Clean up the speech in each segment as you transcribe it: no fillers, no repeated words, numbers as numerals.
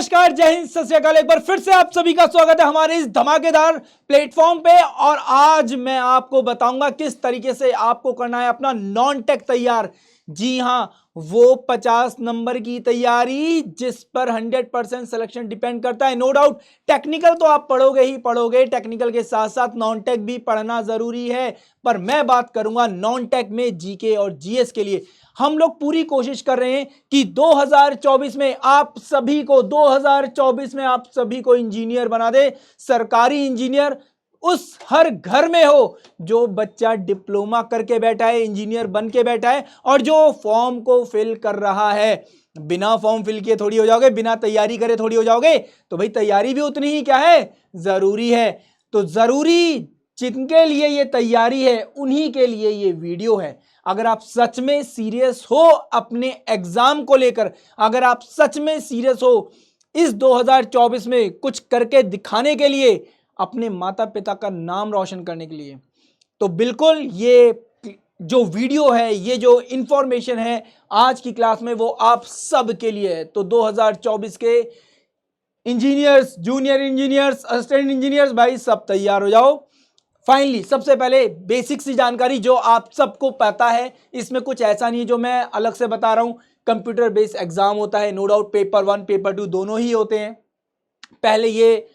नमस्कार, जय हिंद, सत श्री अकाल। एक बार फिर से आप सभी का स्वागत है हमारे इस धमाकेदार प्लेटफॉर्म पे। और आज मैं आपको बताऊंगा किस तरीके से आपको करना है अपना नॉन टेक तैयार। जी हां, वो 50 नंबर की तैयारी जिस पर 100% सिलेक्शन डिपेंड करता है। नो डाउट टेक्निकल तो आप पढ़ोगे ही पढ़ोगे, टेक्निकल के साथ साथ नॉन टेक भी पढ़ना जरूरी है। पर मैं बात करूंगा नॉन टेक में जीके और जीएस के लिए। हम लोग पूरी कोशिश कर रहे हैं कि 2024 में आप सभी को इंजीनियर बना दे, सरकारी इंजीनियर। उस हर घर में हो जो बच्चा डिप्लोमा करके बैठा है, इंजीनियर बन के बैठा है और जो फॉर्म को फिल कर रहा है। बिना फॉर्म फिल किए थोड़ी हो जाओगे, बिना तैयारी करे थोड़ी हो जाओगे। तो भाई तैयारी भी उतनी ही क्या है, जरूरी है। तो जरूरी जिनके लिए ये तैयारी है उन्हीं के लिए ये वीडियो है। अगर आप सच में सीरियस हो अपने एग्जाम को लेकर, अगर आप सच में सीरियस हो इस 2024 में कुछ करके दिखाने के लिए, अपने माता पिता का नाम रोशन करने के लिए, तो बिल्कुल ये जो वीडियो है, ये जो इंफॉर्मेशन है आज की क्लास में, वो आप सब के लिए है। तो 2024 के engineers, junior engineers, assistant engineers, भाई सब तैयार हो जाओ। फाइनली सबसे पहले बेसिक सी जानकारी जो आप सबको पता है, इसमें कुछ ऐसा नहीं है जो मैं अलग से बता रहा हूं। कंप्यूटर बेस्ड एग्जाम होता है, नो डाउट पेपर 1 पेपर 2 दोनों ही होते हैं। पहले ये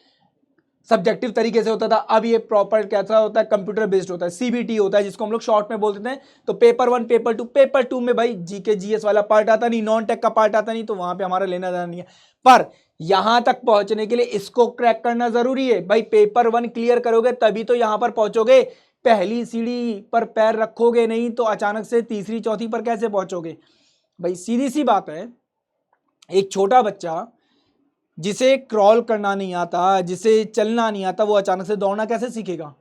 सब्जेक्टिव तरीके से होता था, अब ये प्रॉपर कैसा होता है, कंप्यूटर बेस्ड होता है, सीबीटी होता है जिसको हम लोग शॉर्ट में बोल देते हैं। तो पेपर 1 पेपर 2 में भाई जीके जीएस वाला पार्ट आता नहीं, नॉन टेक का पार्ट आता नहीं, तो वहां पे हमारा लेना देना नहीं है। पर यहां तक पहुंचने के लिए इसको क्रैक करना जरूरी है भाई। पेपर 1 क्लियर करोगे तभी तो यहां पर पहुंचोगे। पहली सीढ़ी पर पैर रखोगे नहीं तो अचानक से तीसरी चौथी पर कैसे पहुंचोगे भाई? सीधी सी बात है, एक छोटा बच्चा जिसे क्रॉल करना नहीं आता, जिसे चलना नहीं आता, वो अचानक से दौड़ना कैसे सीखेगा?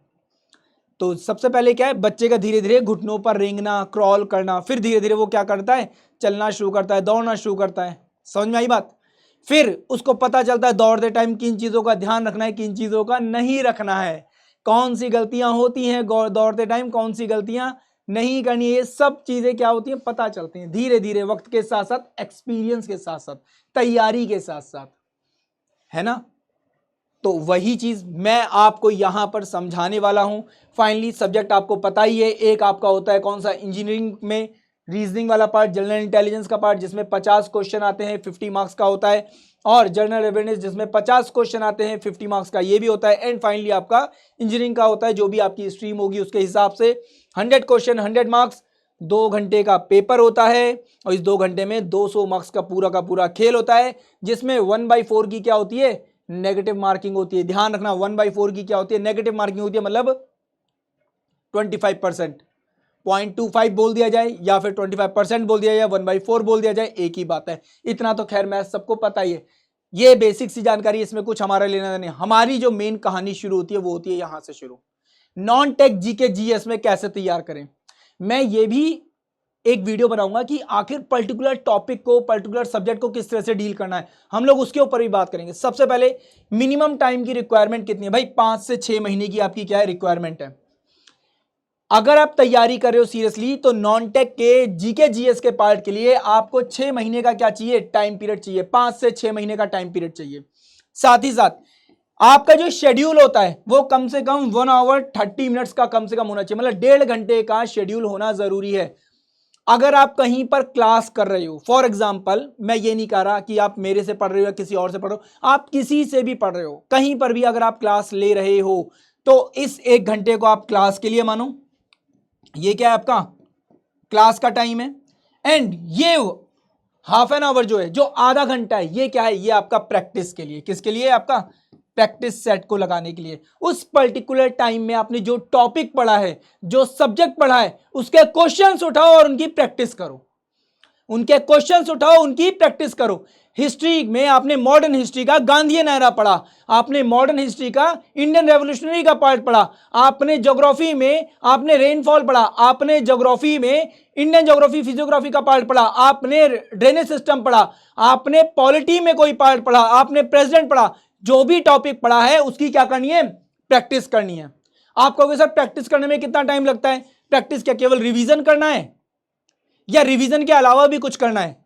तो सबसे पहले क्या है, बच्चे का धीरे धीरे घुटनों पर रेंगना, क्रॉल करना, फिर धीरे धीरे वो क्या करता है, चलना शुरू करता है, दौड़ना शुरू करता है। समझ में आई बात? फिर उसको पता चलता है दौड़ते टाइम किन चीजों का ध्यान रखना है, किन चीजों का नहीं रखना है, कौन सी गलतियां होती हैं दौड़ते टाइम, कौन सी गलतियां नहीं करनी है। ये सब चीजें क्या होती हैं, पता चलती हैं धीरे धीरे, वक्त के साथ साथ, एक्सपीरियंस के साथ साथ, तैयारी के साथ साथ, है ना? तो वही चीज मैं आपको यहां पर समझाने वाला हूं। फाइनली सब्जेक्ट आपको पता ही है, एक आपका होता है कौन सा, इंजीनियरिंग में रीजनिंग वाला पार्ट, जनरल इंटेलिजेंस का पार्ट जिसमें 50 क्वेश्चन आते हैं, 50 मार्क्स का होता है, और जनरल अवेयरनेस जिसमें 50 क्वेश्चन आते हैं, 50 मार्क्स का, ये भी होता है। एंड फाइनली आपका इंजीनियरिंग का होता है, जो भी आपकी स्ट्रीम होगी उसके हिसाब से 100 क्वेश्चन, 100 मार्क्स, 2 घंटे का पेपर होता है। और इस 2 घंटे में 200 मार्क्स का पूरा खेल होता है, जिसमें 1/4 की क्या होती है, नेगेटिव मार्किंग होती है। ध्यान रखना, 1/4 की क्या होती है, नेगेटिव मार्किंग होती है। मतलब 25%, 0.25 बोल दिया जाए या फिर 25% बोल दिया जाए, 1/4 बोल दिया जाए, एक ही बात है। इतना तो खैर मैं सबको पता ही है। ये बेसिक सी जानकारी, इसमें कुछ हमारा लेना देना नहीं। हमारी जो मेन कहानी शुरू होती है वो होती है यहां से शुरू, नॉन टेक जीके जीएस में कैसे तैयार करें। मैं ये भी एक वीडियो बनाऊंगा कि आखिर पर्टिकुलर टॉपिक को, पर्टिकुलर सब्जेक्ट को किस तरह से डील करना है, हम लोग उसके ऊपर भी बात करेंगे। सबसे पहले मिनिमम टाइम की रिक्वायरमेंट कितनी है भाई? 5 से 6 महीने की आपकी क्या है, रिक्वायरमेंट है। अगर आप तैयारी कर रहे हो सीरियसली, तो नॉन टेक के जीके जीएस के पार्ट के लिए आपको 6 महीने का क्या चाहिए, टाइम पीरियड चाहिए। 5 से 6 महीने का टाइम पीरियड चाहिए। साथ ही साथ आपका जो शेड्यूल होता है वो कम से कम 1 आवर 30 मिनट्स का कम से कम होना चाहिए। मतलब 1.5 घंटे का शेड्यूल होना जरूरी है। अगर आप कहीं पर क्लास कर रहे हो, फॉर एग्जाम्पल, मैं ये नहीं कह रहा कि आप मेरे से पढ़ रहे हो या किसी और से पढ़ रहे हो, आप किसी से भी पढ़ रहे हो, कहीं पर भी अगर आप क्लास ले रहे हो, तो इस 1 घंटे को आप क्लास के लिए मानो। ये क्या है, आपका क्लास का टाइम है। एंड ये हाफ एन आवर जो है, जो आधा घंटा है, ये क्या है, ये आपका प्रैक्टिस के लिए। किसके लिए? आपका प्रैक्टिस सेट को लगाने के लिए। उस पर्टिकुलर टाइम में आपने जो टॉपिक पढ़ा है, जो सब्जेक्ट पढ़ा है, उसके क्वेश्चंस उठाओ और उनकी प्रैक्टिस करो। उनके क्वेश्चंस उठाओ, उनकी प्रैक्टिस करो। हिस्ट्री में आपने मॉडर्न हिस्ट्री का गांधीयन एरा पढ़ा, आपने मॉडर्न हिस्ट्री का इंडियन रेवोल्यूशनरी का पार्ट पढ़ा, आपने ज्योग्राफी में आपने रेनफॉल पढ़ा, आपने ज्योग्राफी में इंडियन ज्योग्राफी फिजियोग्राफी का पार्ट पढ़ा, आपने ड्रेनेज सिस्टम पढ़ा, आपने पॉलिटी में कोई पार्ट पढ़ा, आपने प्रेसिडेंट पढ़ा। जो भी टॉपिक पढ़ा है उसकी क्या करनी है, प्रैक्टिस करनी है। आप कहोगे सर प्रैक्टिस करने में कितना टाइम लगता है? प्रैक्टिस क्या केवल रिवीजन करना है या रिवीजन के अलावा भी कुछ करना है?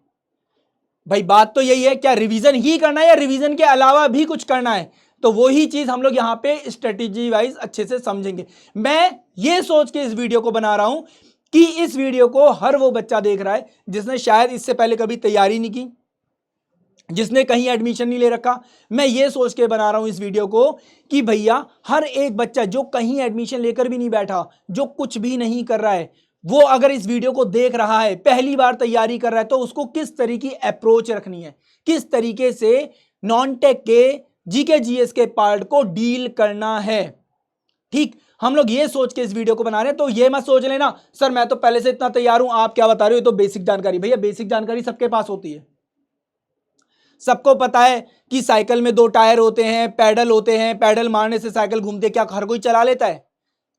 भाई बात तो यही है, क्या रिवीजन ही करना है या रिवीजन के अलावा भी कुछ करना है? तो वही चीज हम लोग यहां पे स्ट्रेटेजी वाइज अच्छे से समझेंगे। मैं ये सोच के इस वीडियो को बना रहा हूं कि इस वीडियो को हर वो बच्चा देख रहा है जिसने शायद इससे पहले कभी तैयारी नहीं की, जिसने कहीं एडमिशन नहीं ले रखा। मैं ये सोच के बना रहा हूं इस वीडियो को कि भैया हर एक बच्चा जो कहीं एडमिशन लेकर भी नहीं बैठा, जो कुछ भी नहीं कर रहा है, वो अगर इस वीडियो को देख रहा है, पहली बार तैयारी कर रहा है, तो उसको किस तरीके की अप्रोच रखनी है, किस तरीके से नॉन टेक के जीके जीएस के पार्ट को डील करना है। ठीक, हम लोग ये सोच के इस वीडियो को बना रहे हैं। तो ये मत सोच लेना सर मैं तो पहले से इतना तैयार हूं, आप क्या बता रहे हो, तो बेसिक जानकारी। भैया बेसिक जानकारी सबके पास होती है। सबको पता है कि साइकिल में 2 टायर होते हैं, पैडल होते हैं, पैडल मारने से साइकिल घूमते। क्या हर कोई चला लेता है?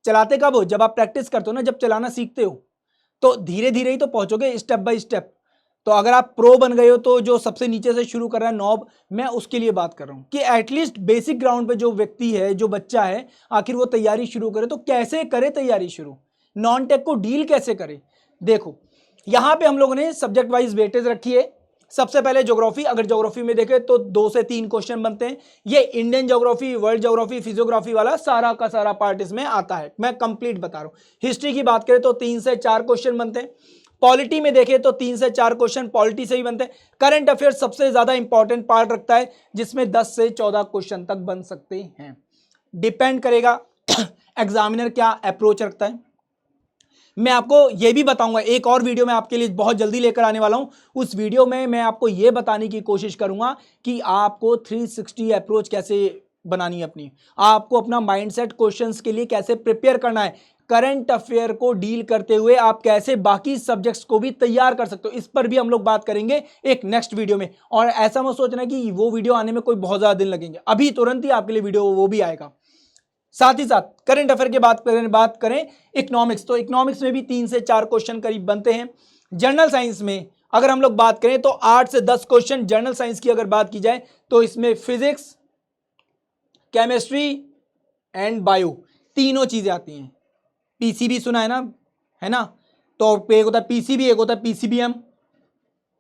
चलाते कब हो? जब आप प्रैक्टिस करते हो ना, जब चलाना सीखते हो। तो धीरे धीरे ही तो पहुंचोगे, स्टेप बाय स्टेप। तो अगर आप प्रो बन गए हो तो जो सबसे नीचे से शुरू कर रहा है नॉब, मैं उसके लिए बात कर रहा हूं कि एटलीस्ट बेसिक ग्राउंड पे जो व्यक्ति है, जो बच्चा है, आखिर वो तैयारी शुरू करे। तो कैसे करे तैयारी शुरू, नॉन टेक को डील कैसे करे? देखो यहां पे हम लोगों ने सब्जेक्ट वाइज वेटेज रखी है। सबसे पहले ज्योग्राफी, अगर ज्योग्राफी में देखें तो 2 से 3 क्वेश्चन बनते हैं। ये Indian geography, world geography, physiography वाला सारा का सारा पार्ट इसमें आता है, मैं कंप्लीट बता रहा हूं। हिस्ट्री की बात करें तो 3 से 4 क्वेश्चन बनते हैं। पॉलिटी में देखें तो 3 से 4 क्वेश्चन पॉलिटी से ही बनते हैं। करंट अफेयर सबसे ज्यादा इंपॉर्टेंट पार्ट रखता है, जिसमें 10 से 14 क्वेश्चन तक बन सकते हैं। डिपेंड करेगा एग्जामिनर क्या अप्रोच रखता है। मैं आपको यह भी बताऊंगा, एक और वीडियो में आपके लिए बहुत जल्दी लेकर आने वाला हूं। उस वीडियो में मैं आपको यह बताने की कोशिश करूंगा कि आपको 360 अप्रोच कैसे बनानी है अपनी, आपको अपना माइंडसेट क्वेश्चंस के लिए कैसे प्रिपेयर करना है, करंट अफेयर को डील करते हुए आप कैसे बाकी सब्जेक्ट्स को भी तैयार कर सकते हो। इस पर भी हम लोग बात करेंगे एक नेक्स्ट वीडियो में। और ऐसा मत सोचना कि वो वीडियो आने में कोई बहुत ज्यादा दिन लगेंगे, अभी तुरंत ही आपके लिए वीडियो वो भी आएगा। साथ ही साथ करंट अफेयर की बात करें इकोनॉमिक्स, तो इकोनॉमिक्स में भी 3 से 4 क्वेश्चन करीब बनते हैं। जनरल साइंस में अगर हम लोग बात करें तो 8 से 10 क्वेश्चन जनरल साइंस की अगर बात की जाए तो इसमें फिजिक्स, केमिस्ट्री एंड बायो तीनों चीजें आती हैं। पीसीबी सुना है ना? तो एक होता है पीसीबी, एक होता है पीसीबीएम।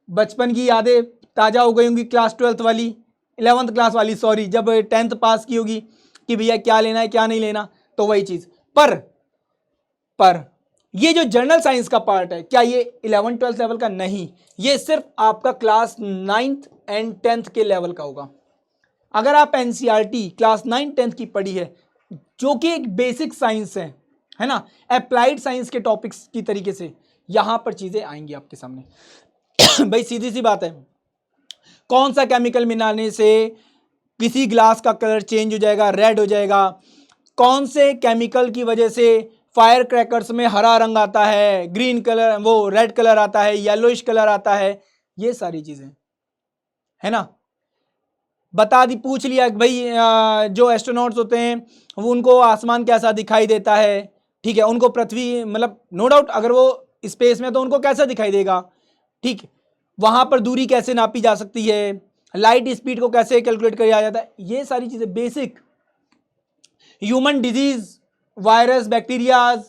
बचपन की यादें ताजा हो गई होंगी, क्लास 12th वाली, 11th क्लास वाली, सॉरी, जब 10th पास की होगी कि भैया क्या लेना है क्या नहीं लेना, तो वही चीज। पर ये जो जनरल साइंस का पार्ट है, क्या ये 11th 12th लेवल का? नहीं, ये सिर्फ आपका क्लास 9th एंड 10th के लेवल का होगा। अगर आप एनसीईआरटी क्लास 9 10th की पढ़ी है, जो कि एक बेसिक साइंस है ना, अप्लाइड साइंस के टॉपिक्स की तरीके से यहां पर चीजें आएंगी आपके सामने। भाई सीधी सी बात है, कौन सा केमिकल मिलाने से किसी ग्लास का कलर चेंज हो जाएगा, रेड हो जाएगा, कौन से केमिकल की वजह से फायर क्रैकर्स में हरा रंग आता है, ग्रीन कलर, वो रेड कलर आता है, येलोइश कलर आता है, ये सारी चीजें है ना। बता दी, पूछ लिया भाई जो एस्ट्रोनॉट्स होते हैं वो उनको आसमान कैसा दिखाई देता है, ठीक है, उनको पृथ्वी, मतलब नो डाउट अगर वो स्पेस में तो उनको कैसा दिखाई देगा, ठीक, वहां पर दूरी कैसे नापी जा सकती है, लाइट स्पीड को कैसे कैलकुलेट किया जाता है, ये सारी चीजें basic. Human disease, virus, bacterias,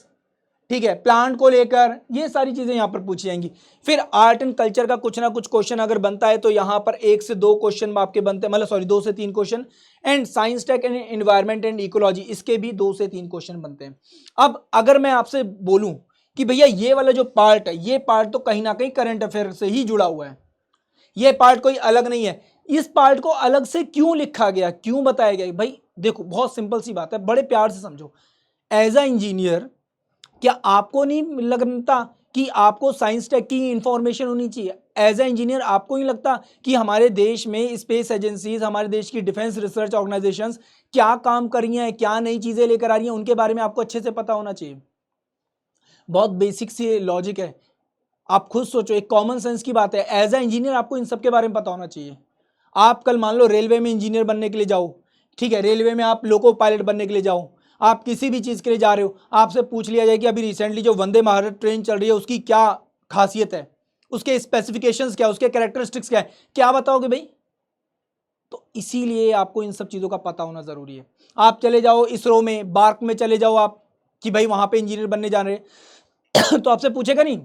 ठीक है, प्लांट को लेकर ये सारी चीजें यहां पर पूछी जाएंगी। फिर आर्ट एंड कल्चर का कुछ ना कुछ क्वेश्चन अगर बनता है तो यहां पर 1 से 2 क्वेश्चन आपके बनते हैं, मतलब सॉरी 2 से 3 question. And science tech and environment and ecology, इसके भी 2 से 3 क्वेश्चन बनते हैं। अब अगर मैं आपसे बोलूं कि भैया ये वाला जो पार्ट है, ये पार्ट तो कहीं ना कहीं करंट अफेयर से ही जुड़ा हुआ है, ये पार्ट कोई अलग नहीं है। इस पार्ट को अलग से क्यों लिखा गया, क्यों बताया गया? भाई देखो बहुत सिंपल सी बात है, बड़े प्यार से समझो। एज अ इंजीनियर क्या आपको नहीं लगता कि आपको साइंस टेक की इंफॉर्मेशन होनी चाहिए? एज ए इंजीनियर आपको नहीं लगता कि हमारे देश में स्पेस एजेंसीज, हमारे देश की डिफेंस रिसर्च ऑर्गेनाइजेशंस क्या काम कर रही हैं, क्या नई चीजें लेकर आ रही हैं, उनके बारे में आपको अच्छे से पता होना चाहिए। बहुत बेसिक सी लॉजिक है, आप खुद सोचो, एक कॉमन सेंस की बात है। एज ए इंजीनियर आपको इन सब के बारे में पता होना चाहिए। आप कल मान लो रेलवे में इंजीनियर बनने के लिए जाओ, ठीक है, रेलवे में आप लोको पायलट बनने के लिए जाओ, आप किसी भी चीज़ के लिए जा रहे हो, आपसे पूछ लिया जाए कि अभी रिसेंटली जो वंदे भारत ट्रेन चल रही है उसकी क्या खासियत है, उसके स्पेसिफिकेशंस क्या, उसके कैरेक्टरिस्टिक्स क्या है, क्या बताओगे भाई? तो इसीलिए आपको इन सब चीज़ों का पता होना ज़रूरी है। आप चले जाओ इसरो में, बार्क में चले जाओ आप कि भाई वहाँ पे इंजीनियर बनने जा रहे हैं तो आपसे पूछेगा नहीं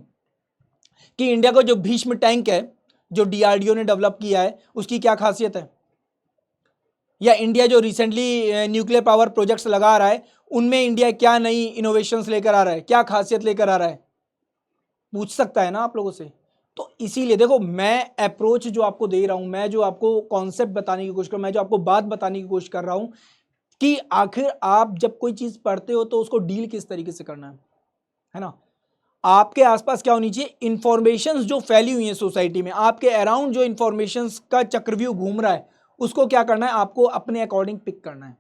कि इंडिया का जो भीष्म टैंक है जो डीआरडीओ ने डेवलप किया है उसकी क्या खासियत है, या इंडिया जो रिसेंटली न्यूक्लियर पावर प्रोजेक्ट्स लगा रहा है उनमें इंडिया क्या नई इनोवेशंस लेकर आ रहा है, क्या खासियत लेकर आ रहा है, पूछ सकता है ना आप लोगों से। तो इसीलिए देखो, मैं अप्रोच जो आपको दे रहा हूं, मैं जो आपको कॉन्सेप्ट बताने की कोशिश कर रहा हूं, मैं जो आपको बात बताने की कोशिश कर रहा हूं कि आखिर आप जब कोई चीज पढ़ते हो तो उसको डील किस तरीके से करना है ना। आपके आसपास क्या होनी चाहिए, इंफॉर्मेशन जो फैली हुई है सोसाइटी में, आपके अराउंड जो इंफॉर्मेशन का चक्रव्यूह घूम रहा है उसको क्या करना है, आपको अपने अकॉर्डिंग पिक करना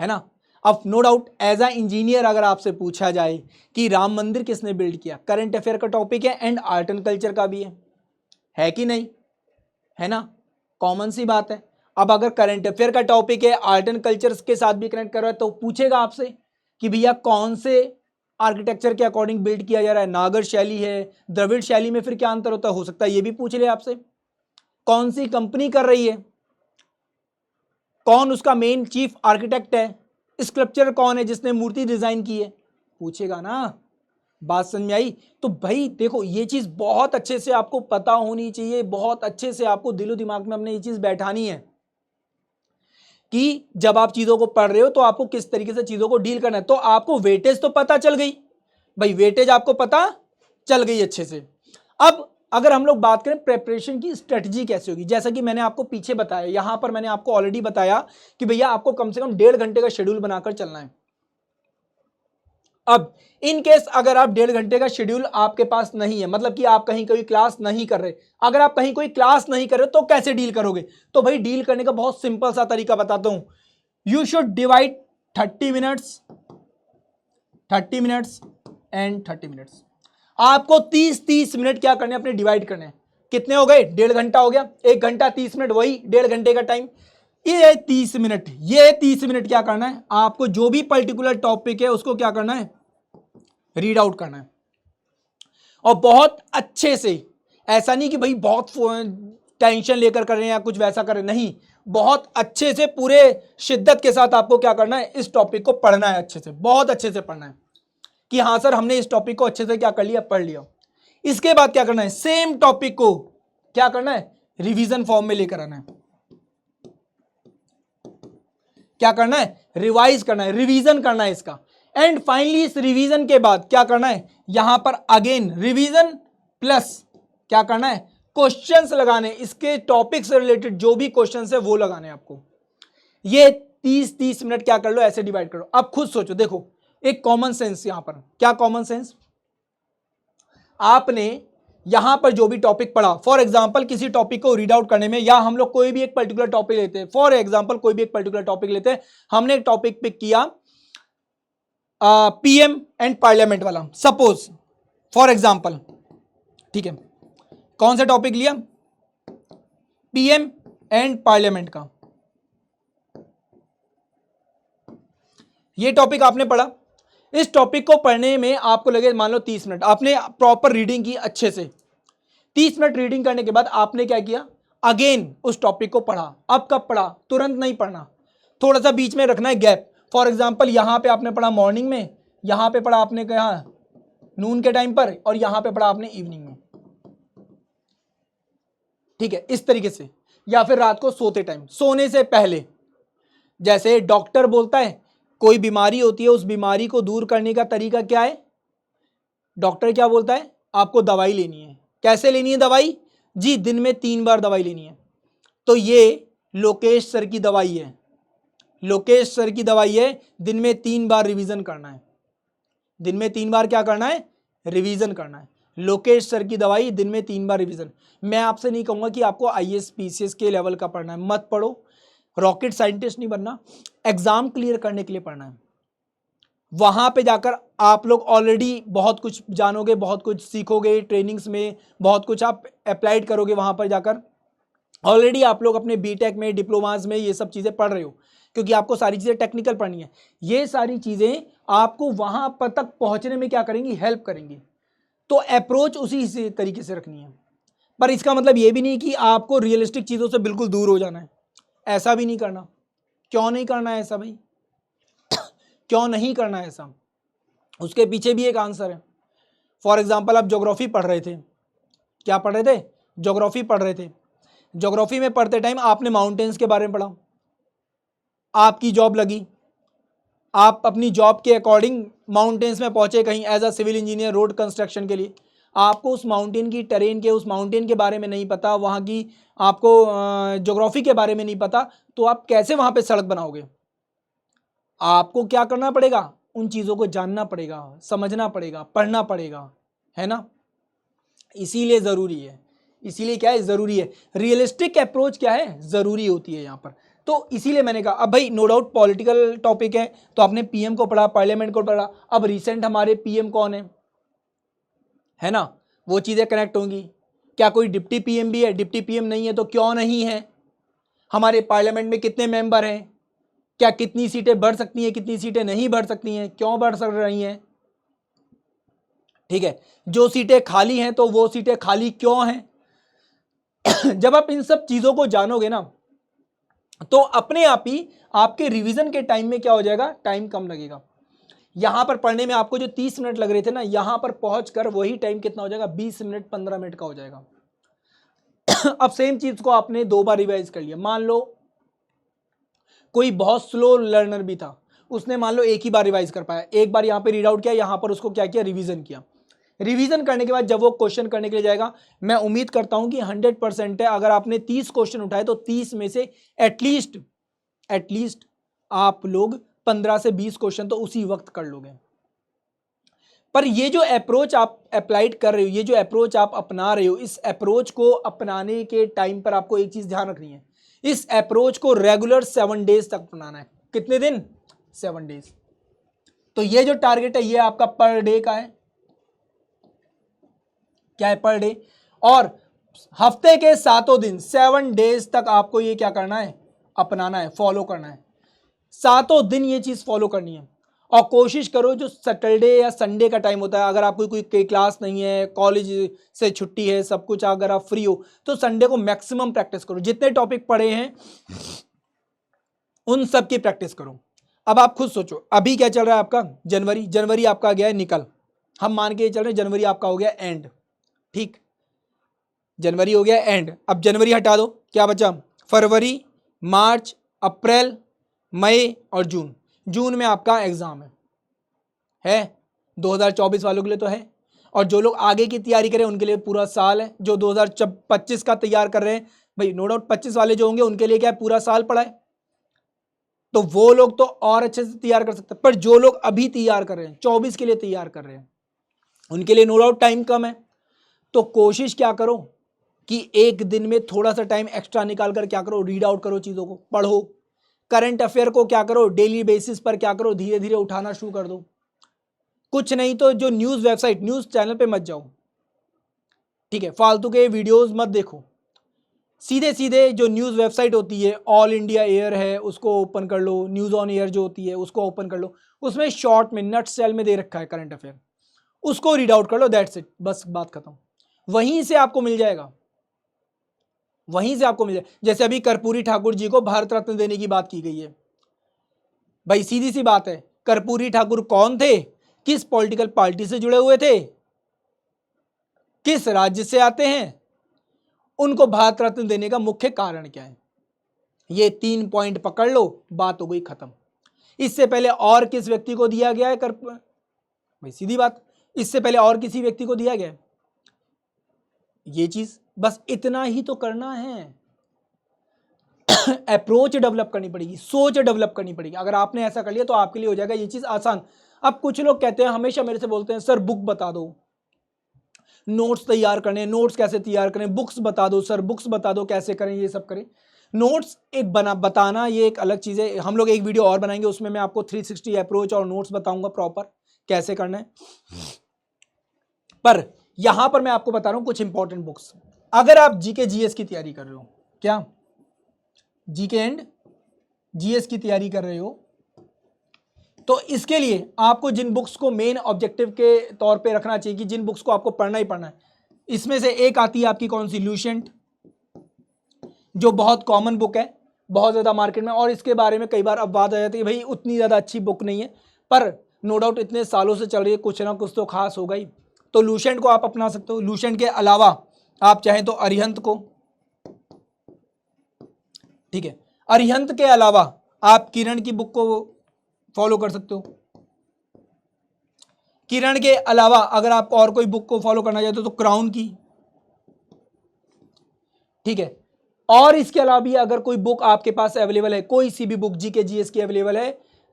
है ना। अब no doubt as a engineer अगर आपसे पूछा जाए कि राम मंदिर किसने बिल्ड किया, करंट अफेयर का टॉपिक है एंड आर्ट एंड कल्चर का भी है कि नहीं, है ना, कॉमन सी बात है। अब अगर करंट अफेयर का टॉपिक है, आर्ट एंड कल्चर के साथ भी कनेक्ट कर रहा है, तो पूछेगा आपसे कि भैया कौन से आर्किटेक्चर के अकॉर्डिंग बिल्ड किया जा रहा है, नागर शैली है, द्रविड़ शैली में फिर क्या अंतर होता है, हो सकता है ये भी पूछ ले आपसे। कौन सी कंपनी कर रही है, कौन उसका मेन चीफ आर्किटेक्ट है, स्कल्पचर कौन है जिसने मूर्ति डिजाइन की है, पूछेगा ना। बात समझ में आई। तो भाई देखो, ये चीज बहुत अच्छे से आपको पता होनी चाहिए, बहुत अच्छे से आपको दिलो दिमाग में अपने ये चीज बैठानी है कि जब आप चीजों को पढ़ रहे हो तो आपको किस तरीके से चीजों को डील करना है। तो आपको वेटेज तो पता चल गई भाई, वेटेज आपको पता चल गई अच्छे से। अब अगर हम लोग बात करें प्रेपरेशन की स्ट्रेटजी कैसे होगी, जैसा कि मैंने आपको पीछे बताया, यहां पर मैंने आपको ऑलरेडी बताया कि भैया आपको कम से कम 1.5 घंटे का शेड्यूल बनाकर चलना है। अब इन केस अगर आप 1.5 घंटे का शेड्यूल आपके पास नहीं है, मतलब कि आप कहीं कोई क्लास नहीं कर रहे, अगर आप कहीं कोई क्लास नहीं कर रहे तो कैसे डील करोगे, तो भाई डील करने का बहुत सिंपल सा तरीका बताता हूं। You should divide 30 minutes and 30 minutes. आपको 30-30 मिनट क्या करने, अपने डिवाइड करने हैं। कितने हो गए, 1.5 घंटा हो गया, 1 घंटा 30 मिनट, वही 1.5 घंटे का टाइम, ये 30 मिनट, ये 30 मिनट क्या करना है आपको, जो भी पर्टिकुलर टॉपिक है उसको क्या करना है, रीड आउट करना है। और बहुत अच्छे से, ऐसा नहीं कि भाई बहुत टेंशन लेकर कर रहे हैं या कुछ वैसा कर रहे हैं, नहीं, बहुत अच्छे से पूरे शिद्दत के साथ आपको क्या करना है, इस टॉपिक को पढ़ना है, अच्छे से, बहुत अच्छे से पढ़ना है कि हाँ सर हमने इस टॉपिक को अच्छे से क्या कर लिया, पढ़ लिया। इसके बाद क्या करना है, सेम टॉपिक को क्या करना है, रिवीजन फॉर्म में लेकर आना है। क्या करना है, रिवाइज करना है, रिवीजन करना है इसका। एंड फाइनली इस रिवीजन के बाद क्या करना है, यहां पर अगेन रिवीजन प्लस क्या करना है, क्वेश्चंस लगाने, इसके टॉपिक से रिलेटेड जो भी क्वेश्चंस है वो लगाने आपको। ये 30-30 मिनट क्या कर लो, ऐसे डिवाइड करो। अब खुद सोचो, देखो एक कॉमन सेंस, यहां पर क्या कॉमन सेंस, आपने यहां पर जो भी टॉपिक पढ़ा, फॉर एग्जांपल किसी टॉपिक को रीड आउट करने में, या हम लोग कोई भी एक पर्टिकुलर टॉपिक लेते हैं, फॉर एग्जांपल कोई भी एक पर्टिकुलर टॉपिक लेते हैं, हमने एक टॉपिक पिक किया पीएम एंड पार्लियामेंट वाला, सपोज फॉर एग्जांपल, ठीक है, कौन सा टॉपिक लिया, पीएम एंड पार्लियामेंट का, ये टॉपिक आपने पढ़ा। इस टॉपिक को पढ़ने में आपको लगे मान लो 30 मिनट, आपने प्रॉपर रीडिंग की अच्छे से, 30 मिनट रीडिंग करने के बाद आपने क्या किया, अगेन उस टॉपिक को पढ़ा। अब कब पढ़ा, तुरंत नहीं पढ़ना, थोड़ा सा बीच में रखना है गैप। फॉर एग्जांपल यहां पे आपने पढ़ा मॉर्निंग में, यहां पे पढ़ा आपने कहा नून के टाइम पर, और यहां पे पढ़ा आपने इवनिंग में, ठीक है, इस तरीके से। या फिर रात को सोते टाइम, सोने से पहले, जैसे डॉक्टर बोलता है कोई बीमारी होती है, उस बीमारी को दूर करने का तरीका क्या है, डॉक्टर क्या बोलता है, आपको दवाई लेनी है। कैसे लेनी है दवाई जी, दिन में 3 बार दवाई लेनी है। तो ये लोकेश सर की दवाई है, लोकेश सर की दवाई है, दिन में 3 बार रिवीजन करना है, दिन में 3 बार क्या करना है, रिवीजन करना है। लोकेश सर की दवाई, दिन में 3 बार रिवीजन। मैं आपसे नहीं कहूंगा कि आपको आईएएस पीसीएस के लेवल का पढ़ना है, मत पढ़ो, रॉकेट साइंटिस्ट नहीं बनना, एग्जाम क्लियर करने के लिए पढ़ना है। वहां पे जाकर आप लोग ऑलरेडी बहुत कुछ जानोगे, बहुत कुछ सीखोगे, ट्रेनिंग्स में बहुत कुछ आप अप्लाइड करोगे, वहां पर जाकर ऑलरेडी आप लोग अपने बीटेक में, डिप्लोमाज में ये सब चीजें पढ़ रहे हो, क्योंकि आपको सारी चीजें टेक्निकल पढ़नी है। ये सारी चीजें आपको वहां पर तक पहुंचने में क्या करेंगी, हेल्प करेंगी। तो अप्रोच उसी तरीके से रखनी है। पर इसका मतलब ये भी नहीं कि आपको रियलिस्टिक चीजों से बिल्कुल दूर हो जाना है, ऐसा भी नहीं करना। क्यों नहीं करना है ऐसा भाई, क्यों नहीं करना है ऐसा, उसके पीछे भी एक आंसर है। फॉर एग्जाम्पल आप ज्योग्राफी पढ़ रहे थे, क्या पढ़ रहे थे? ज्योग्राफी पढ़ रहे थे। ज्योग्राफी में पढ़ते टाइम आपने माउंटेन्स के बारे में पढ़ा, आपकी जॉब लगी, आप अपनी जॉब के अकॉर्डिंग माउंटेन्स में पहुंचे कहीं as a civil engineer road construction के लिए। आपको उस माउंटेन की टेरेन के, उस माउंटेन के बारे में नहीं पता, वहाँ की आपको ज्योग्राफी के बारे में नहीं पता, तो आप कैसे वहाँ पे सड़क बनाओगे? आपको क्या करना पड़ेगा? उन चीज़ों को जानना पड़ेगा, समझना पड़ेगा, पढ़ना पड़ेगा, है ना? इसीलिए ज़रूरी है, इसीलिए क्या है, ज़रूरी है। रियलिस्टिक अप्रोच क्या है, ज़रूरी होती है यहाँ पर। तो इसीलिए मैंने कहा, अब भाई नो डाउट पॉलिटिकल टॉपिक है, तो आपने पीएम को पढ़ा, पार्लियामेंट को पढ़ा। अब रिसेंट हमारे पीएम कौन है ना? वो चीज़ें कनेक्ट होंगी। क्या कोई डिप्टी पीएम भी है? डिप्टी पीएम नहीं है तो क्यों नहीं है? हमारे पार्लियामेंट में कितने मेंबर हैं? क्या कितनी सीटें बढ़ सकती हैं, कितनी सीटें नहीं बढ़ सकती हैं, क्यों बढ़ सक रही हैं? ठीक है, जो सीटें खाली हैं तो वो सीटें खाली क्यों हैं? जब आप इन सब चीजों को जानोगे ना, तो अपने आप ही आपके रिवीजन के टाइम में क्या हो जाएगा, टाइम कम लगेगा। यहां पर पढ़ने में आपको जो 30 मिनट लग रहे थे ना, यहां पर पहुंचकर वही टाइम कितना हो जाएगा, 20 मिनट 15 मिनट का हो जाएगा। अब सेम चीज को आपने 2 बार रिवाइज कर लिया। मान लो कोई बहुत स्लो लर्नर भी था, उसने मान लो एक ही बार रिवाइज कर पाया, एक बार यहां पे रीड आउट किया, यहां पर उसको क्या किया, रिवीजन किया। रिवीजन करने के बाद जब वो क्वेश्चन करने के लिए जाएगा, मैं उम्मीद करता हूं कि 100% है, अगर आपने 30 क्वेश्चन उठाए तो 30 में से एटलीस्ट आप लोग 15 से 20 क्वेश्चन तो उसी वक्त कर लोगे। पर ये जो अप्रोच आप अप्लाइड कर रहे हो, ये जो अप्रोच आप अपना रहे हो, इस अप्रोच को अपनाने के टाइम पर आपको एक चीज ध्यान रखनी है, इस अप्रोच को रेगुलर 7 डेज तक अपनाना है। कितने दिन? 7 डेज। तो ये जो टारगेट है, ये आपका पर डे का है। क्या है? Per day. और हफ्ते के 7 दिन, 7 डेज तक आपको ये क्या करना है, अपनाना है, फॉलो करना है। 7 दिन ये चीज फॉलो करनी है। और कोशिश करो जो सैटरडे या संडे का टाइम होता है, अगर आपको कोई क्लास नहीं है, कॉलेज से छुट्टी है, सब कुछ, अगर आप फ्री हो तो संडे को मैक्सिमम प्रैक्टिस करो। जितने टॉपिक पढ़े हैं उन सब की प्रैक्टिस करो। अब आप खुद सोचो, अभी क्या चल रहा है आपका, जनवरी आपका गया है निकल, हम मान के चल रहे हैं जनवरी आपका हो गया एंड। ठीक, जनवरी हो गया एंड। अब जनवरी हटा दो, क्या बचा? फरवरी, मार्च, अप्रैल, मई और जून। जून में आपका एग्जाम है 2024 वालों के लिए तो है, और जो लोग आगे की तैयारी करें उनके लिए पूरा साल है। जो 2025 का तैयार कर रहे हैं, भाई नो डाउट 25 वाले जो होंगे उनके लिए क्या है, पूरा साल पड़ा है, तो वो लोग तो और अच्छे से तैयार कर सकते हैं। पर जो लोग अभी तैयार कर रहे हैं, 24 के लिए तैयार कर रहे हैं, उनके लिए नो डाउट टाइम कम है। तो कोशिश क्या करो कि एक दिन में थोड़ा सा टाइम एक्स्ट्रा निकाल कर क्या करो, रीड आउट करो, चीज़ों को पढ़ो। करंट अफेयर को क्या करो, डेली बेसिस पर क्या करो, धीरे धीरे उठाना शुरू कर दो। कुछ नहीं तो जो न्यूज़ वेबसाइट, न्यूज़ चैनल पे मत जाओ, ठीक है, फालतू के वीडियोस मत देखो। सीधे सीधे जो न्यूज़ वेबसाइट होती है, ऑल इंडिया एयर है, उसको ओपन कर लो, न्यूज़ ऑन एयर जो होती है उसको ओपन कर लो, उसमें शॉर्ट में नट सेल में दे रखा है करंट अफेयर, उसको रीड आउट कर लो, दैट्स इट, बस बात खत्म। वहीं से आपको मिल जाएगा, वहीं से आपको मिल जाएगा। जैसे अभी कर्पूरी ठाकुर जी को भारत रत्न देने की बात की गई है, भाई सीधी सी बात है, कर्पूरी ठाकुर कौन थे, किस पॉलिटिकल पार्टी से जुड़े हुए थे, किस राज्य से आते हैं, उनको भारत रत्न देने का मुख्य कारण क्या है, ये 3 पॉइंट पकड़ लो, बात हो गई खत्म। इससे पहले और किस व्यक्ति को दिया गया है भाई सीधी बात, इससे पहले और किसी व्यक्ति को दिया गया है ये चीज, बस इतना ही तो करना है। अप्रोच डेवलप करनी पड़ेगी, सोच डेवलप करनी पड़ेगी। अगर आपने ऐसा कर लिया तो आपके लिए हो जाएगा ये चीज आसान। अब कुछ लोग कहते हैं, हमेशा मेरे से बोलते हैं, सर बुक बता दो, नोट्स तैयार करने, नोट्स कैसे तैयार करें, बुक्स बता दो सर, बुक्स बता दो कैसे करें, ये सब करें। नोट्स एक बताना ये एक अलग चीज़ है, हम लोग एक वीडियो और बनाएंगे, उसमें मैं आपको 360 अप्रोच और नोट्स बताऊंगा प्रॉपर कैसे करना है। पर यहां पर मैं आपको बता रहा हूं कुछ इंपॉर्टेंट बुक्स। अगर आप जीके जीएस की तैयारी कर रहे हो, क्या जीके एंड जीएस की तैयारी कर रहे हो, तो इसके लिए आपको जिन बुक्स को मेन ऑब्जेक्टिव के तौर पे रखना चाहिए कि जिन बुक्स को आपको पढ़ना ही पढ़ना है, इसमें से एक आती है आपकी कौन सी, ल्यूसेंट, जो बहुत कॉमन बुक है, बहुत ज़्यादा मार्केट में, और इसके बारे में कई बार अब बात आ जाती है, भाई उतनी ज़्यादा अच्छी बुक नहीं है, पर नो डाउट इतने सालों से चल रही है, कुछ ना कुछ तो खास होगा ही, तो ल्यूसेंट को आप अपना सकते हो। ल्यूसेंट के अलावा आप चाहें तो अरिहंत को, ठीक है। अरिहंत के अलावा आप किरण की बुक को फॉलो कर सकते हो। किरण के अलावा अगर आप और कोई बुक को फॉलो करना चाहते हो तो क्राउन की, ठीक है। और इसके अलावा भी अगर कोई बुक आपके पास अवेलेबल है, कोई सी भी बुक जीके जीएस की अवेलेबल है,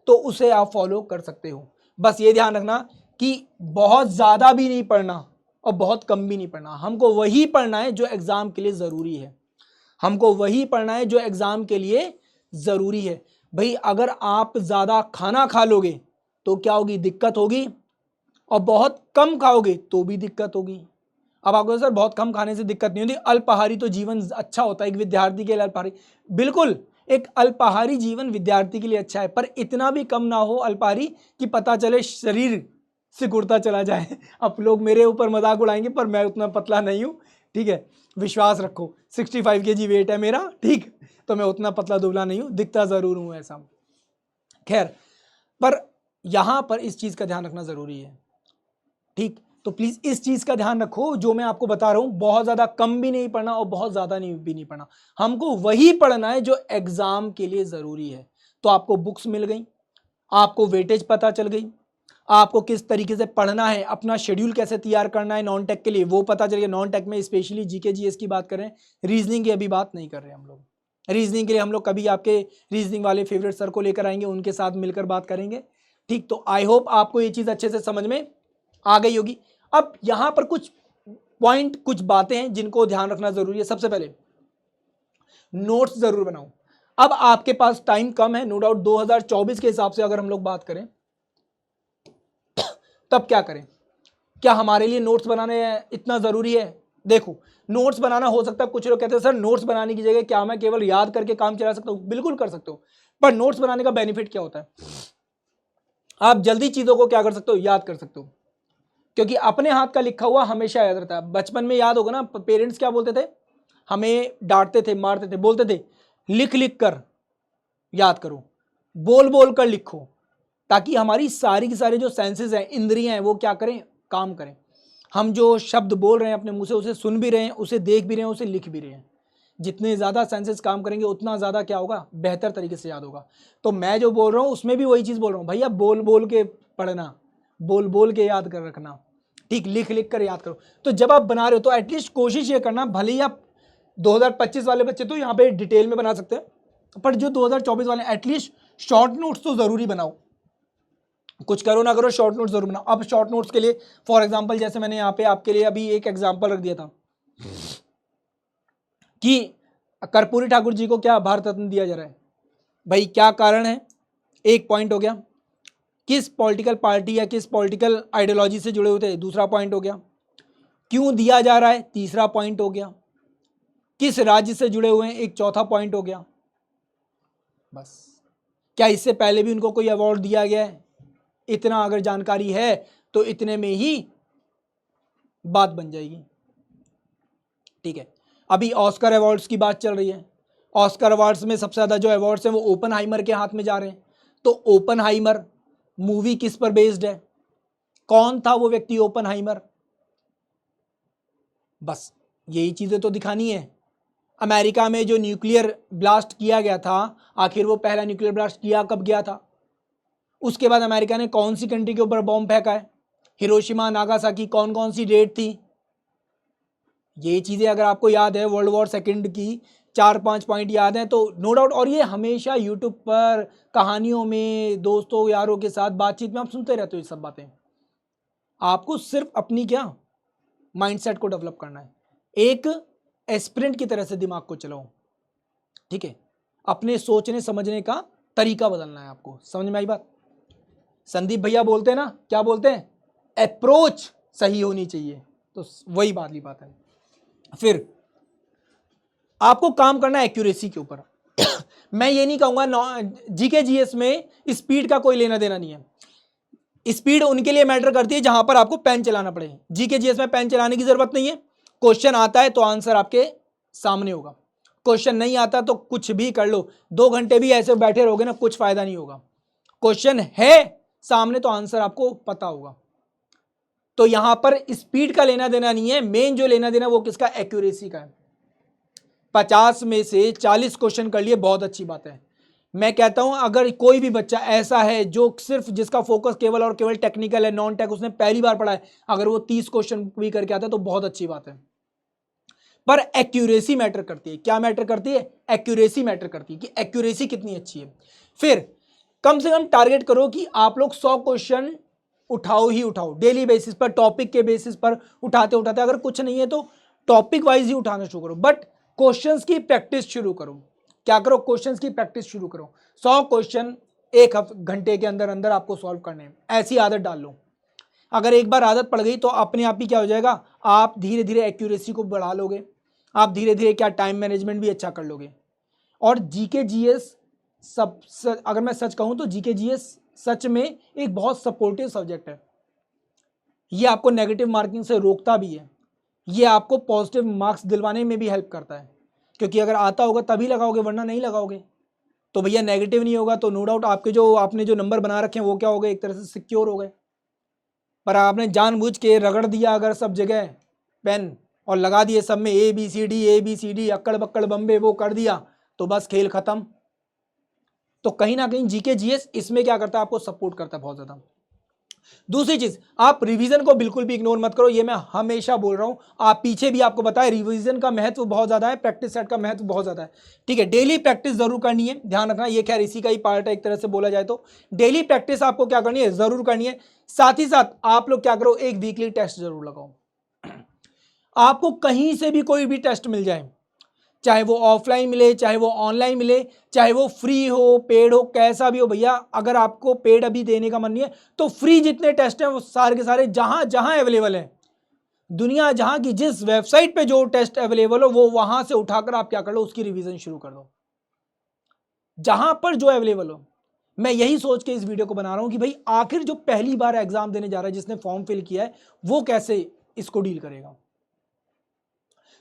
तो उसे आप फॉलो कर सकते हो। बस ये ध्यान रखना कि बहुत ज्यादा भी नहीं पढ़ना और बहुत कम भी नहीं पढ़ना। हमको वही पढ़ना है जो एग्जाम के लिए जरूरी है। हमको वही पढ़ना है जो एग्जाम के लिए जरूरी है। भाई अगर आप ज्यादा खाना खा लोगे तो क्या होगी, दिक्कत होगी, और बहुत कम खाओगे तो भी दिक्कत होगी। अब आपको सर बहुत कम खाने से दिक्कत नहीं होती, अल्पाहारी तो जीवन अच्छा होता है एक विद्यार्थी के लिए। अल्पाहारी बिल्कुल, एक अल्पाहारी जीवन विद्यार्थी के लिए अच्छा है, पर इतना भी कम ना हो अल्पाहारी कि पता चले शरीर सिकुड़ता चला जाए। अब लोग मेरे ऊपर मजाक उड़ाएंगे पर मैं उतना पतला नहीं हूं, ठीक है, विश्वास रखो। 65 kg वेट है मेरा, ठीक, तो मैं उतना पतला दुबला नहीं हूं, दिखता जरूर हूं ऐसा। खैर, पर यहां पर इस चीज का ध्यान रखना जरूरी है, ठीक। तो प्लीज इस चीज का ध्यान रखो जो मैं आपको बता रहा हूं, बहुत ज्यादा कम भी नहीं पढ़ना और बहुत ज्यादा भी नहीं पढ़ना। हमको वही पढ़ना है जो एग्जाम के लिए जरूरी है। तो आपको बुक्स मिल गई, आपको वेटेज पता चल गई, आपको किस तरीके से पढ़ना है, अपना शेड्यूल कैसे तैयार करना है नॉन टेक के लिए वो पता चल गया। नॉन टेक में स्पेशली जीके जीएस की बात कर रहे हैं, रीजनिंग की अभी बात नहीं कर रहे हम लोग। रीजनिंग के लिए हम लोग कभी आपके रीजनिंग वाले फेवरेट सर को लेकर आएंगे, उनके साथ मिलकर बात करेंगे, ठीक। तो आई होप आपको ये चीज अच्छे से समझ में आ गई होगी। अब यहां पर कुछ पॉइंट, कुछ बातें हैं जिनको ध्यान रखना जरूरी है। सबसे पहले नोट्स जरूर बनाओ। अब आपके पास टाइम कम है, नो डाउट, 2024 के हिसाब से अगर हम लोग बात करें तब क्या करें, क्या हमारे लिए नोट्स बनाने इतना जरूरी है? देखो, नोट्स बनाना हो सकता है, कुछ लोग कहते हैं सर नोट्स बनाने की जगह क्या मैं केवल याद करके काम चला सकता हूं? बिल्कुल कर सकते हो, पर नोट्स बनाने का बेनिफिट क्या होता है? आप जल्दी चीजों को क्या कर सकते हो, याद कर सकते हो, क्योंकि अपने हाथ का लिखा हुआ हमेशा याद रहता है। बचपन में याद होगा ना, पेरेंट्स क्या बोलते थे, हमें डांटते थे, मारते थे, बोलते थे लिख लिख कर याद करो, बोल बोल कर लिखो, ताकि हमारी सारी की सारी जो सेंसेस हैं, इंद्रियां हैं, वो क्या करें, काम करें। हम जो शब्द बोल रहे हैं अपने मुंह से, उसे सुन भी रहे हैं, उसे देख भी रहे हैं, उसे लिख भी रहे हैं। जितने ज़्यादा सेंसेस काम करेंगे उतना ज़्यादा क्या होगा, बेहतर तरीके से याद होगा। तो मैं जो बोल रहा हूँ उसमें भी वही चीज़ बोल रहा हूँ, भैया बोल बोल के पढ़ना, बोल बोल के याद कर रखना, ठीक, लिख लिख कर याद करो। तो जब आप बना रहे हो तो एटलीस्ट कोशिश ये करना, भले ही आप 2025 वाले बच्चे तो यहाँ पे डिटेल में बना सकते हैं, पर जो 2024 वाले एटलीस्ट शॉर्ट नोट्स तो ज़रूरी बनाओ। कुछ करो ना करो, शॉर्ट नोट्स जरूर बनाओ। अब शॉर्ट नोट्स के लिए फॉर एग्जांपल, जैसे मैंने यहाँ पे आपके लिए अभी एक एग्जांपल रख दिया था कि कर्पूरी ठाकुर जी को क्या भारत रत्न दिया जा रहा है, भाई क्या कारण है, एक पॉइंट हो गया। किस पॉलिटिकल पार्टी या किस पॉलिटिकल आइडियोलॉजी से जुड़े हुए थे, दूसरा पॉइंट हो गया। क्यों दिया जा रहा है, तीसरा पॉइंट हो गया। किस राज्य से जुड़े हुए हैं, एक चौथा पॉइंट हो गया। बस, क्या इससे पहले भी उनको कोई अवार्ड दिया गया है? इतना अगर जानकारी है तो इतने में ही बात बन जाएगी, ठीक है। अभी ऑस्कर अवार्ड्स की बात चल रही है। ऑस्कर अवार्ड्स में सबसे ज़्यादा जो अवार्ड्स हैं वो ओपनहाइमर के हाथ में जा रहे हैं। तो ओपनहाइमर मूवी किस पर बेस्ड है, कौन था वो व्यक्ति ओपनहाइमर? बस यही चीज़ें तो दिखानी है। अमेरिका में जो न्यूक्लियर ब्लास्ट किया गया था, आखिर वो पहला न्यूक्लियर ब्लास्ट किया कब गया था? उसके बाद अमेरिका ने कौन सी कंट्री के ऊपर बॉम्ब फेंका है? हिरोशिमा, नागासाकी, कौन कौन सी डेट थी? ये चीज़ें अगर आपको याद है, वर्ल्ड वॉर सेकंड की 4-5 पॉइंट याद हैं तो नो डाउट, और ये हमेशा यूट्यूब पर कहानियों में, दोस्तों यारों के साथ बातचीत में आप सुनते रहते हो ये सब बातें। आपको सिर्फ अपनी क्या माइंडसेट को डेवलप करना है, एक एस्पिरेंट की तरह से दिमाग को चलाओ, ठीक है। अपने सोचने समझने का तरीका बदलना है आपको। समझ में आई बात? संदीप भैया बोलते हैं ना, क्या बोलते हैं, अप्रोच सही होनी चाहिए। तो वही वाली बात है। फिर आपको काम करना है एक्यूरेसी के ऊपर। मैं ये नहीं कहूंगा जीके जीएस में स्पीड का कोई लेना देना नहीं है। स्पीड उनके लिए मैटर करती है जहां पर आपको पेन चलाना पड़े। जीके जीएस में पेन चलाने की जरूरत नहीं है। क्वेश्चन आता है तो आंसर आपके सामने होगा, क्वेश्चन नहीं आता तो कुछ भी कर लो, 2 घंटे भी ऐसे बैठे रहोगे ना, कुछ फायदा नहीं होगा। क्वेश्चन है सामने तो आंसर आपको पता होगा। तो यहां पर स्पीड का लेना देना नहीं है, मेन जो लेना देना वो किसका, एक्यूरेसी का है। 50 में से 40 क्वेश्चन कर लिए, बहुत अच्छी बात है। मैं कहता हूं अगर कोई भी बच्चा ऐसा है जो सिर्फ जिसका फोकस केवल और केवल टेक्निकल है, नॉन टेक, उसने पहली बार पढ़ा है, अगर वो 30 क्वेश्चन भी करके आता है तो बहुत अच्छी बात है। पर एक्यूरेसी मैटर करती है। क्या मैटर करती है? एक्यूरेसी मैटर करती है कि एक्यूरेसी कितनी अच्छी है। फिर कम से कम टारगेट करो कि आप लोग 100 क्वेश्चन उठाओ ही उठाओ, डेली बेसिस पर, टॉपिक के बेसिस पर उठाते उठाते, अगर कुछ नहीं है तो टॉपिक वाइज ही उठाना शुरू करो, बट क्वेश्चंस की प्रैक्टिस शुरू करो। क्या करो? क्वेश्चंस की प्रैक्टिस शुरू करो। 100 क्वेश्चन एक घंटे के अंदर अंदर आपको सॉल्व करने हैं, ऐसी आदत डाल लो। अगर एक बार आदत पड़ गई तो अपने आप ही क्या हो जाएगा, आप धीरे धीरे एक्यूरेसी को बढ़ा लोगे, आप धीरे धीरे क्या टाइम मैनेजमेंट भी अच्छा कर लोगे। और जीके जीएस अगर मैं सच कहूं तो जीके जीएस सच में एक बहुत सपोर्टिव सब्जेक्ट है। ये आपको नेगेटिव मार्किंग से रोकता भी है, ये आपको पॉजिटिव मार्क्स दिलवाने में भी हेल्प करता है, क्योंकि अगर आता होगा तभी लगाओगे, वरना नहीं लगाओगे। तो भैया नेगेटिव नहीं होगा तो नो डाउट आपने जो नंबर बना रखे हैं वो क्या हो गए, एक तरह से सिक्योर हो गए। पर आपने जानबूझ के रगड़ दिया अगर सब जगह पेन और लगा दिए सब में ABCD अक्कड़ बक्कड़ बम्बे वो कर दिया, तो बस खेल खत्म। तो कहीं ना कहीं जीके जीएस इसमें क्या करता है, आपको सपोर्ट करता है बहुत ज्यादा। दूसरी चीज, आप रिवीजन को बिल्कुल भी इग्नोर मत करो, ये मैं हमेशा बोल रहा हूं, आप पीछे भी आपको बताया रिवीजन का महत्व बहुत ज्यादा है, प्रैक्टिस सेट का महत्व बहुत ज्यादा है। ठीक है, डेली प्रैक्टिस जरूर करनी है, ध्यान रखना, ये खैर इसी का ही पार्ट है एक तरह से बोला जाए तो। डेली प्रैक्टिस आपको क्या करनी है, जरूर करनी है। साथ ही साथ आप लोग क्या करो, एक वीकली टेस्ट जरूर लगाओ। आपको कहीं से भी कोई भी टेस्ट मिल जाए, चाहे वो ऑफलाइन मिले, चाहे वो ऑनलाइन मिले, चाहे वो फ्री हो पेड हो, कैसा भी हो भैया, अगर आपको पेड अभी देने का मन नहीं है तो फ्री जितने टेस्ट हैं वो सारे के सारे जहां जहां अवेलेबल है, दुनिया जहां की जिस वेबसाइट पे जो टेस्ट अवेलेबल हो वो वहां से उठाकर आप क्या कर लो, उसकी रिवीजन शुरू कर दो, जहां पर जो अवेलेबल हो। मैं यही सोच के इस वीडियो को बना रहा हूं कि भाई आखिर जो पहली बार एग्जाम देने जा रहा है, जिसने फॉर्म फिल किया है, वो कैसे इसको डील करेगा।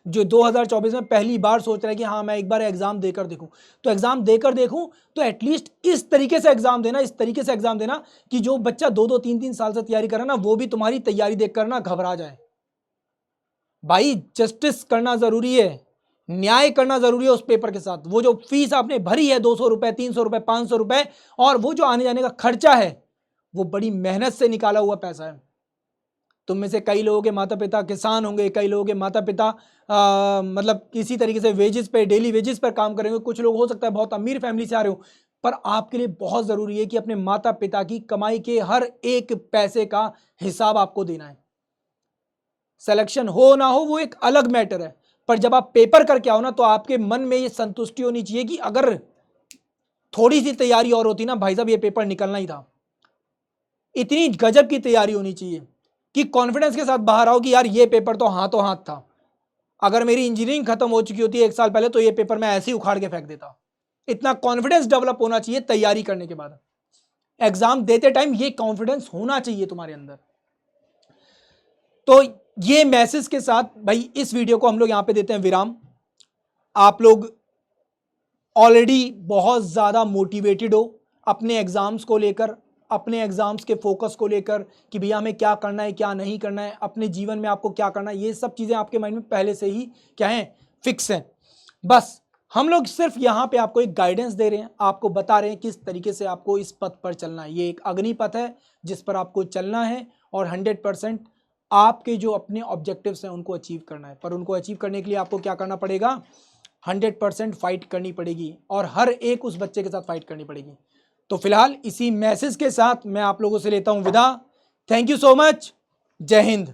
जो 2024 में पहली बार सोच रहा है कि हाँ मैं एक बार एग्जाम देकर देखूं, तो एग्जाम देकर देखूं तो एटलीस्ट इस तरीके से एग्जाम देना, इस तरीके से एग्जाम देना कि जो बच्चा 2-2 3-3 साल से तैयारी कर रहा है ना, वो भी तुम्हारी तैयारी देखकर ना घबरा जाए। भाई जस्टिस करना जरूरी है, न्याय करना जरूरी है उस पेपर के साथ। वो जो फीस आपने भरी है 200 रुपए, 300 रुपए, 500 रुपए, और वो जो आने जाने का खर्चा है, वो बड़ी मेहनत से निकाला हुआ पैसा है। तुम में से कई लोगों के माता पिता किसान होंगे, कई लोगों के माता पिता मतलब किसी तरीके से वेजेस पे, डेली वेजेस पर काम करेंगे, कुछ लोग हो सकता है बहुत अमीर फैमिली से आ रहे हो। पर आपके लिए बहुत जरूरी है कि अपने माता पिता की कमाई के हर एक पैसे का हिसाब आपको देना है। सिलेक्शन हो ना हो वो एक अलग मैटर है, पर जब आप पेपर करके आओ ना, तो आपके मन में ये संतुष्टि होनी चाहिए कि अगर थोड़ी सी तैयारी और होती ना भाई साहब, ये पेपर निकलना ही था। इतनी गजब की तैयारी होनी चाहिए कि कॉन्फिडेंस के साथ बाहर आओ कि यार ये पेपर तो हाथों हाथ था। अगर मेरी इंजीनियरिंग खत्म हो चुकी होती है 1 साल पहले, तो ये पेपर मैं ऐसे ही उखाड़ के फेंक देता। इतना कॉन्फिडेंस डेवलप होना चाहिए तैयारी करने के बाद, एग्जाम देते टाइम ये कॉन्फिडेंस होना चाहिए तुम्हारे अंदर। तो ये मैसेज के साथ भाई इस वीडियो को हम लोग यहां पे देते हैं विराम। आप लोग ऑलरेडी बहुत ज्यादा मोटिवेटेड हो अपने एग्जाम्स को लेकर, अपने एग्जाम्स के फोकस को लेकर कि भैया हमें क्या करना है, क्या नहीं करना है, अपने जीवन में आपको क्या करना है, ये सब चीजें आपके माइंड में पहले से ही क्या है, फिक्स है। बस हम लोग सिर्फ यहाँ पे आपको एक गाइडेंस दे रहे हैं, आपको बता रहे हैं किस तरीके से आपको इस पथ पर चलना है। ये एक अग्निपथ है जिस पर आपको चलना है, और 100% आपके जो अपने ऑब्जेक्टिव्स हैं उनको अचीव करना है। पर उनको अचीव करने के लिए आपको क्या करना पड़ेगा, 100% फाइट करनी पड़ेगी, और हर एक उस बच्चे के साथ फाइट करनी पड़ेगी। तो फिलहाल इसी मैसेज के साथ मैं आप लोगों से लेता हूं विदा। थैंक यू सो मच, जय हिंद।